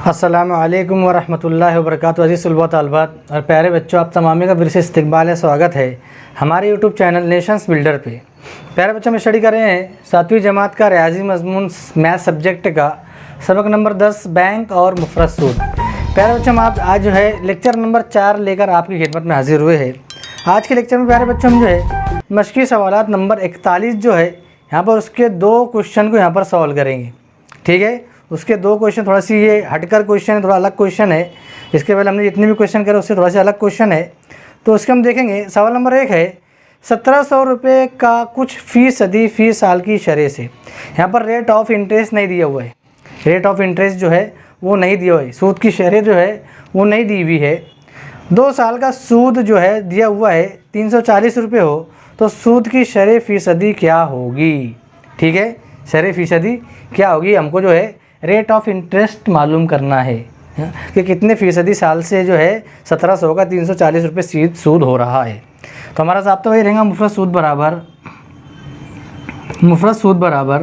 अस्सलामु अलैकुम वरहमतुल्लाहि वबरकातुहू। अज़ीज़ तलबा तालिबात और प्यारे बच्चों, आप तमामी का फिर से इस्तकबाल है, स्वागत है हमारे यूट्यूब चैनल नेशंस बिल्डर पे। प्यारे बच्चों, हम स्टडी कर रहे हैं 7वीं जमात का रियाजी मज़मून मैथ सब्जेक्ट का सबक नंबर 10 बैंक और मुफ़रद सूद। प्यारे बच्चों, हम आप आज जो है लेक्चर नंबर 4 लेकर आपकी खिदमत में हाजिर हुए हैं। आज के लेक्चर में प्यारे बच्चों हम जो है मशक़ी सवालात नंबर 41 जो है यहाँ पर उसके 2 क्वेश्चन को यहाँ पर सॉल्व करेंगे। ठीक है, उसके 2 क्वेश्चन थोड़ा सी ये हटकर क्वेश्चन है, थोड़ा अलग क्वेश्चन है। इसके पहले हमने जितने भी क्वेश्चन करे उससे थोड़ा सा अलग क्वेश्चन है, तो उसके हम देखेंगे। सवाल नंबर 1 है 1700 रुपये का कुछ फ़ीसदी फ़ी साल की शरह से। यहाँ पर रेट ऑफ इंटरेस्ट नहीं दिया हुआ है, रेट ऑफ इंटरेस्ट जो है वो नहीं दिया हुआ है, सूद की शरह जो है वो नहीं दी हुई है। 2 साल का सूद जो है दिया हुआ है 340 रुपये हो तो सूद की शरह फ़ीसदी क्या होगी। ठीक है, शरह फ़ीसदी क्या होगी, हमको जो है रेट ऑफ इंटरेस्ट मालूम करना है कि कितने फ़ीसदी साल से जो है 1700 का 340 रुपये सूद हो रहा है। तो हमारा ज़ाब्ता वही रहेगा, मुफ़रद सूद बराबर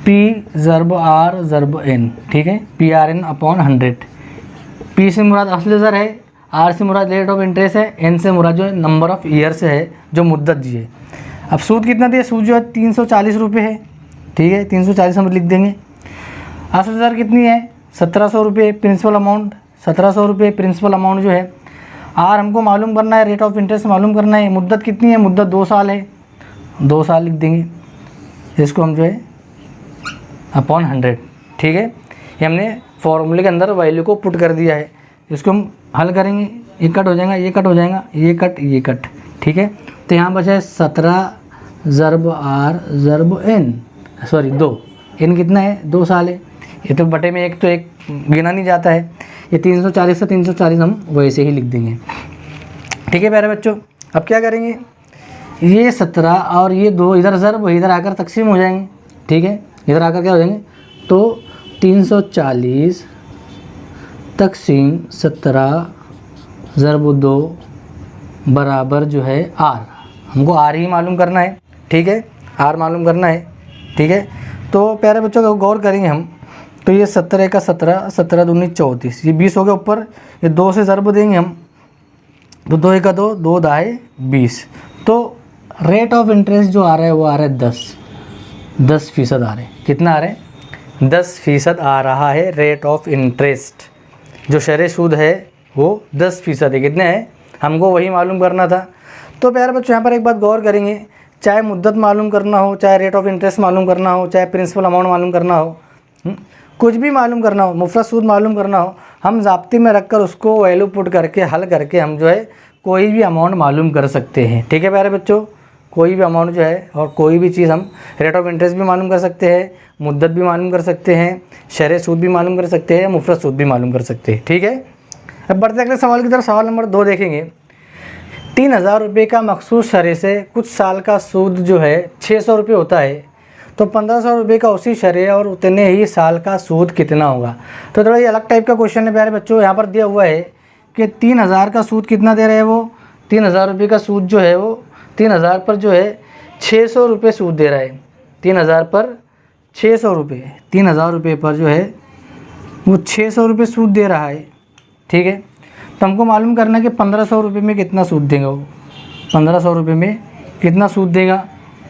पी ज़रब आर ज़रब एन। ठीक है, P R N upon 100। P से मुराद असल ज़र है, आर से मुराद रेट ऑफ इंटरेस्ट है, एन से मुराद जो है नंबर ऑफ़ ईयर से है, जो मुद्दत दी है। अब सूद कितना दिया, सूद जो है 340 रुपये है। ठीक है, 340 हम लिख देंगे। असल ज़र कितनी है 1700 रुपये, प्रिंसिपल अमाउंट 1700 रुपये प्रिंसिपल अमाउंट जो है। आर हमको मालूम करना है, रेट ऑफ इंटरेस्ट मालूम करना है। मुद्दत कितनी है, मुद्दत 2 साल है, 2 साल लिख देंगे। इसको हम जो है अपॉन 100। ठीक है, ये हमने फॉर्मूले के अंदर वैल्यू को पुट कर दिया है। इसको हम हल करेंगे, ये कट हो जाएगा, ये कट हो जाएगा, ये कट, ये कट। ठीक है, तो यहाँ बचा है 17 ज़रब आर ज़रब एन, सॉरी 2, एन कितना है 2 साल है। ये तो बटे में एक तो एक गिना नहीं जाता है, ये 340 से 340 हम वैसे ही लिख देंगे। ठीक है प्यारे बच्चों, अब क्या करेंगे, ये 17 और ये 2 इधर ज़रब इधर आकर तकसीम हो जाएंगे। ठीक है, इधर आकर क्या हो जाएंगे, तो 340 तकसीम 17 ज़रब 2 बराबर जो है आर। हमको आर ही मालूम करना है। ठीक है, आर मालूम करना है। ठीक है, तो प्यारे बच्चों को गौर करेंगे हम, तो ये 17 का 17, 17 दूनी 34, ये 20 हो गया ऊपर, ये 2 से ज़रब देंगे हम, तो 2 एक 2, 2 दाए 20। तो रेट ऑफ इंटरेस्ट जो आ रहा है वो आ रहा है 10% आ रहा है। कितना आ रहा है, 10% आ रहा है रेट ऑफ इंटरेस्ट। जो शरह सूद है वो 10% है। कितने हैं, हमको वही मालूम करना था। तो प्यारे बच्चों यहाँ पर एक बात गौर करेंगे, चाहे मुद्दत मालूम करना हो, चाहे रेट ऑफ इंटरेस्ट मालूम करना हो, चाहे प्रिंसिपल अमाउंट मालूम करना हो, कुछ भी मालूम करना हो, मुफ़रद सूद मालूम करना हो, हम ज़ाब्ते में रखकर उसको वैल्यू पुट करके हल करके हम जो है कोई भी अमाउंट मालूम कर सकते हैं। ठीक है प्यारे बच्चों, कोई भी अमाउंट जो है और कोई भी चीज़ हम रेट ऑफ इंटरेस्ट भी मालूम कर सकते हैं, मुद्दत भी मालूम कर सकते हैं, शरह सूद भी मालूम कर सकते हैं, मुफ़रद सूद भी मालूम कर सकते हैं। ठीक है, अब बढ़ते अगले सवाल की तरफ। सवाल नंबर 2 देखेंगे। 3000 रुपये का मखसूस शरह से कुछ साल का सूद जो है 600 रुपये होता है, तो 1500 रुपये का उसी शरह और उतने ही साल का सूद कितना होगा। तो थोड़ा ये अलग टाइप का क्वेश्चन है प्यारे बच्चों। यहाँ पर दिया हुआ है कि 3000 का सूद कितना दे रहे हैं, वो 3000 रुपये का सूद जो है वो 3000 पर जो है 600 रुपये सूद दे रहा है। 3000 पर 600 रुपये, 3000 रुपये पर जो है वो 600 रुपये सूद दे रहा है। ठीक है, तो हमको मालूम करना है कि 1500 रुपये में कितना सूद देगा वो, 1500 रुपये में कितना सूद देगा,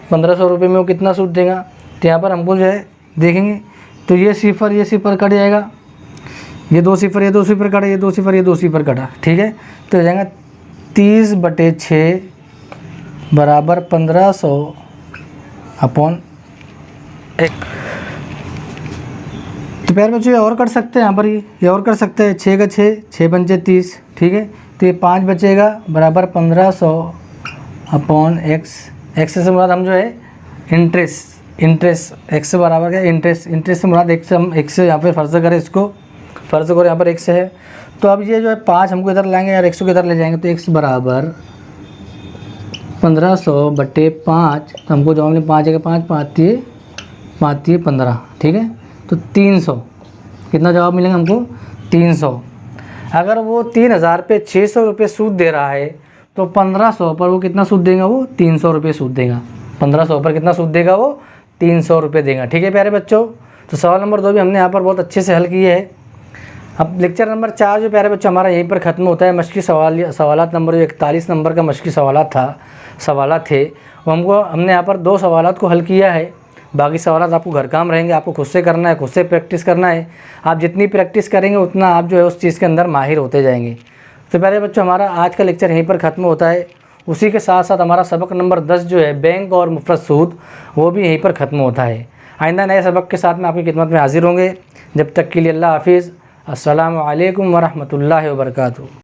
1500 रुपये में वो कितना सूद देगा। तो यहाँ पर हमको जो है देखेंगे, तो ये सिफर कट जाएगा, ये 2 सिफर ये 2 सिफर कटा, ये 2 सिफर ये 2 सिफर कटा। ठीक है, तो हो जाएगा 30/6 बराबर 1500 अपॉन 1। तो प्यारे बच्चों ये और कर सकते हैं, यहाँ पर ये और कर सकते हैं, 6 का 6 पंचे 30। ठीक है, तो ये 5 बचेगा बराबर 1500 अपॉन एक्स। एक्स से मुराद हम जो है इंटरेस्ट एक्स से बराबर क्या, इंटरेस्ट से मुराद एक्स से, हम एक्स से यहाँ पे फ़र्ज़ करें, इसको फ़र्ज़ करो यहाँ पर एक्स है। तो अब ये जो है 5 हमको इधर लाएंगे और एक्स को इधर ले जाएंगे, तो एक्स बराबर 1500/5। तो हमको जवाब में 5 है, 5 5 15। ठीक है, तो 300 कितना जवाब मिलेगा हमको, 300। अगर वो 3000 पे 600 रुपये सूद दे रहा है तो 1500 पर वो कितना सूद देगा, वो 300 रुपये सूद देगा। 1500 पर कितना सूद देगा, वो 300 रुपये देगा। ठीक है प्यारे बच्चों, तो सवाल नंबर 2 भी हमने यहाँ पर बहुत अच्छे से हल किए है। अब लेक्चर नंबर 4 जो प्यारे बच्चों हमारा यहीं पर ख़त्म होता है। मशक़ी सवालात नंबर जो 41 नंबर का मशक़ी सवालात थे वो हमने यहाँ पर 2 सवालात को हल किया है। बाकी सवालात आपको घर काम रहेंगे, आपको खुद से करना है, खुद से प्रैक्टिस करना है। आप जितनी प्रैक्टिस करेंगे उतना आप जो है उस चीज़ के अंदर माहिर होते जाएंगे। तो प्यारे बच्चों हमारा आज का लेक्चर यहीं पर ख़त्म होता है। उसी के साथ साथ हमारा सबक नंबर 10 जो है बैंक और मुफ़रद सूद वो भी यहीं पर ख़त्म होता है। आइंदा नए सबक के साथ में आपकी खिदमत में हाजिर होंगे। जब तक के लिए अल्लाह हाफिज़। अस्सलामु अलैकुम वरहमतुल्लाहि वबरकातुहू।